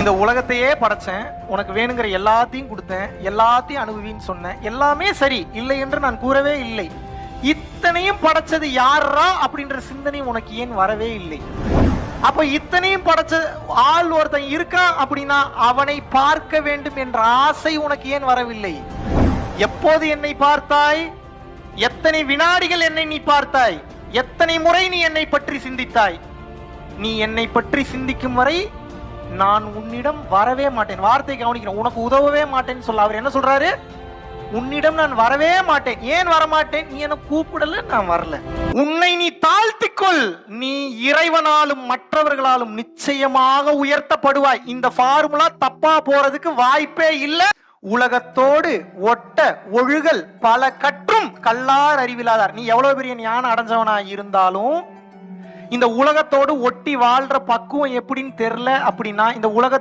இந்த உலகத்தையே படைச்சேன், உனக்கு வேணுங்கிற எல்லாத்தையும் கொடுத்தேன், எல்லாத்தையும் அனுபவின்னு சொன்னேன், எல்லாமே சரி, இல்லை என்று நான் கூறவே இல்லை. இத்தனையும் படைச்சது யாரா அப்படின்ற சிந்தனை உனக்கு ஏன் வரவே இல்லை? அப்ப இத்தனையும் படைச்ச ஆள் ஒருத்தன் இருக்கான் அப்படின்னா அவனை பார்க்க வேண்டும் என்ற ஆசை உனக்கு ஏன் வரவில்லை? எப்போது என்னை பார்த்தாய்? எத்தனை வினாடிகள் என்னை நீ பார்த்தாய்? எத்தனை முறை நீ என்னை பற்றி சிந்தித்தாய்? நீ என்னை பற்றி சிந்திக்கும் வரை நான் உன்னிடம் வரவே மாட்டேன். வார்த்தை கவனிக்கிறேன், உனக்கு உதவவே மாட்டேன்னு சொல்ல. அவர் என்ன சொல்றாரு? உன்னிடம் நான் வரவே மாட்டேன். ஏன் வரமாட்டேன்? நீ என்ன கூப்பிடல, நான் வரல. உன்னை நீ தாழ்த்திக்கொள், நீ இறைவனாலும் மற்றவர்களாலும் நிச்சயமாக உயர்த்தப்படுவாய். இந்த ஃபார்முலா தப்பா போறதுக்கு வாய்ப்பே இல்லை. உலகத்தோடு ஒட்ட ஒழுகல் பல கற்றும் கல்லார் அறிவிலாதார். நீ எவ்வளவு பெரிய ஞானம் அடைஞ்சவனா இருந்தாலும் இந்த உலகத்தோடு ஒட்டி வாழ்ற பக்குவம் எப்படின்னு தெரியல அப்படின்னா இந்த உலக